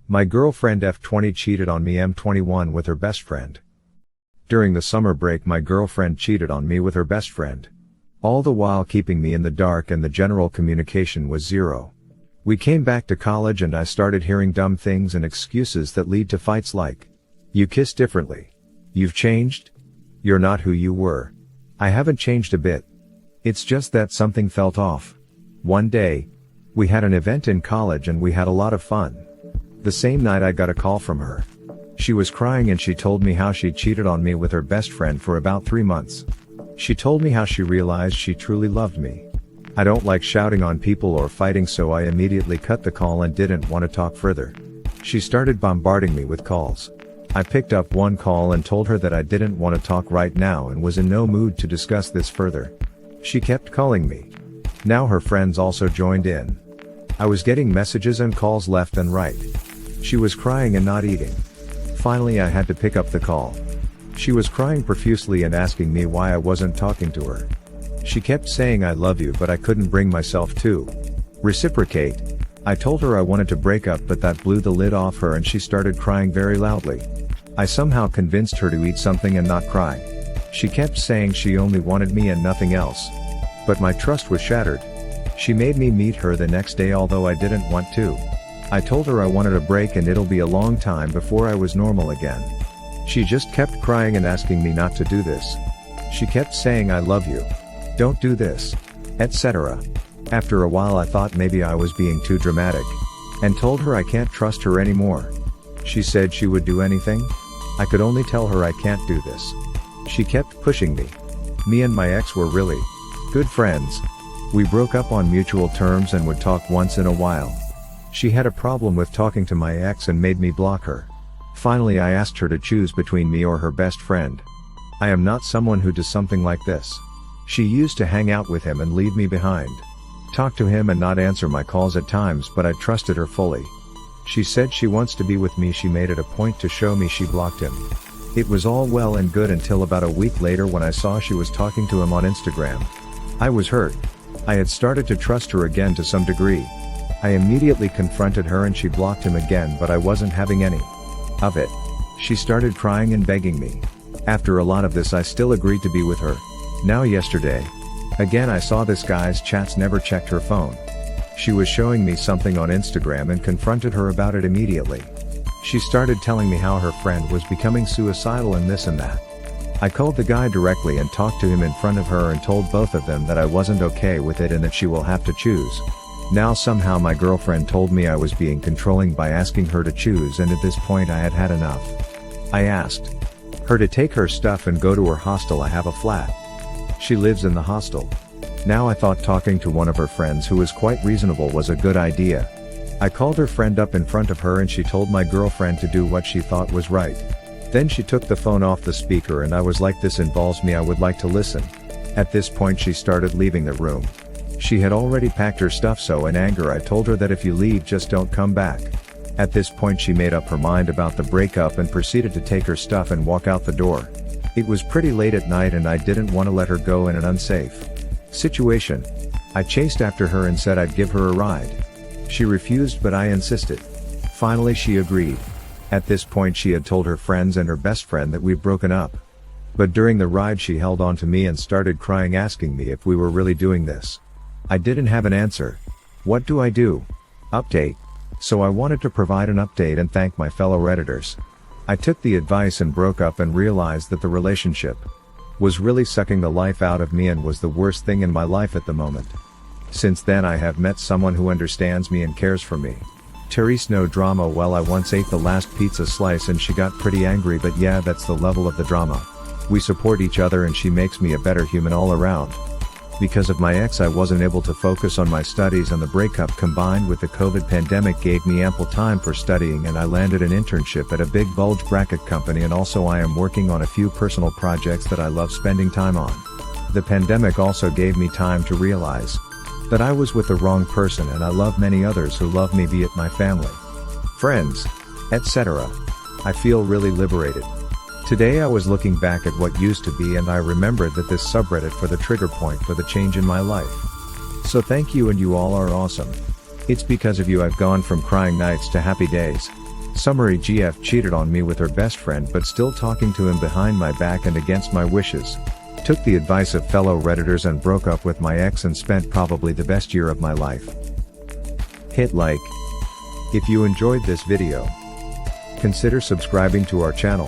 My girlfriend F20 cheated on me M21 with her best friend. During the summer break my girlfriend cheated on me with her best friend. All the while keeping me in the dark and the general communication was zero. We came back to college and I started hearing dumb things and excuses that lead to fights like, "You kiss differently. You've changed. You're not who you were." I haven't changed a bit. It's just that something felt off. One day, we had an event in college and we had a lot of fun. The same night I got a call from her. She was crying and she told me how she cheated on me with her best friend for about 3 months. She told me how she realized she truly loved me. I don't like shouting on people or fighting, so I immediately cut the call and didn't want to talk further. She started bombarding me with calls. I picked up one call and told her that I didn't want to talk right now and was in no mood to discuss this further. She kept calling me. Now her friends also joined in. I was getting messages and calls left and right. She was crying and not eating. Finally I had to pick up the call. She was crying profusely and asking me why I wasn't talking to her. She kept saying "I love you," but I couldn't bring myself to reciprocate. I told her I wanted to break up, but that blew the lid off her and she started crying very loudly. I somehow convinced her to eat something and not cry. She kept saying she only wanted me and nothing else. But my trust was shattered. She made me meet her the next day although I didn't want to. I told her I wanted a break and it'll be a long time before I was normal again. She just kept crying and asking me not to do this. She kept saying "I love you. Don't do this," etc. After a while I thought maybe I was being too dramatic, and told her I can't trust her anymore. She said she would do anything. I could only tell her I can't do this. She kept pushing me. Me and my ex were really good friends. We broke up on mutual terms and would talk once in a while. She had a problem with talking to my ex and made me block her. Finally I asked her to choose between me or her best friend. I am not someone who does something like this. She used to hang out with him and leave me behind. Talk to him and not answer my calls at times, but I trusted her fully. She said she wants to be with me. She made it a point to show me she blocked him. It was all well and good until about a week later when I saw she was talking to him on Instagram. I was hurt. I had started to trust her again to some degree. I immediately confronted her and she blocked him again, but I wasn't having any of it. She started crying and begging me. After a lot of this I still agreed to be with her. Now yesterday, again I saw this guy's chats, never checked her phone. She was showing me something on Instagram and confronted her about it immediately. She started telling me how her friend was becoming suicidal and this and that. I called the guy directly and talked to him in front of her and told both of them that I wasn't okay with it and that she will have to choose. Now somehow my girlfriend told me I was being controlling by asking her to choose, and at this point I had had enough. I asked her to take her stuff and go to her hostel. I have a flat. She lives in the hostel. Now I thought talking to one of her friends who was quite reasonable was a good idea. I called her friend up in front of her and she told my girlfriend to do what she thought was right. Then she took the phone off the speaker and I was like, "This involves me, I would like to listen." At this point she started leaving the room. She had already packed her stuff, so in anger I told her that if you leave just don't come back. At this point she made up her mind about the breakup and proceeded to take her stuff and walk out the door. It was pretty late at night and I didn't want to let her go in an unsafe situation. I chased after her and said I'd give her a ride. She refused, but I insisted. Finally she agreed. At this point she had told her friends and her best friend that we'd broken up. But during the ride she held on to me and started crying, asking me if we were really doing this. I didn't have an answer. What do I do? Update. So I wanted to provide an update and thank my fellow Redditors. I took the advice and broke up and realized that the relationship was really sucking the life out of me and was the worst thing in my life at the moment. Since then I have met someone who understands me and cares for me. Therese, no drama. Well, I once ate the last pizza slice and she got pretty angry, but yeah, that's the level of the drama. We support each other and she makes me a better human all around. Because of my ex I wasn't able to focus on my studies, and the breakup combined with the COVID pandemic gave me ample time for studying, and I landed an internship at a big bulge bracket company, and also I am working on a few personal projects that I love spending time on. The pandemic also gave me time to realize that I was with the wrong person, and I love many others who love me, be it my family, friends, etc. I feel really liberated. Today I was looking back at what used to be and I remembered that this subreddit for the trigger point for the change in my life. So thank you, and you all are awesome. It's because of you I've gone from crying nights to happy days. Summary: GF cheated on me with her best friend but still talking to him behind my back and against my wishes. Took the advice of fellow Redditors and broke up with my ex and spent probably the best year of my life. Hit like if you enjoyed this video. Consider subscribing to our channel.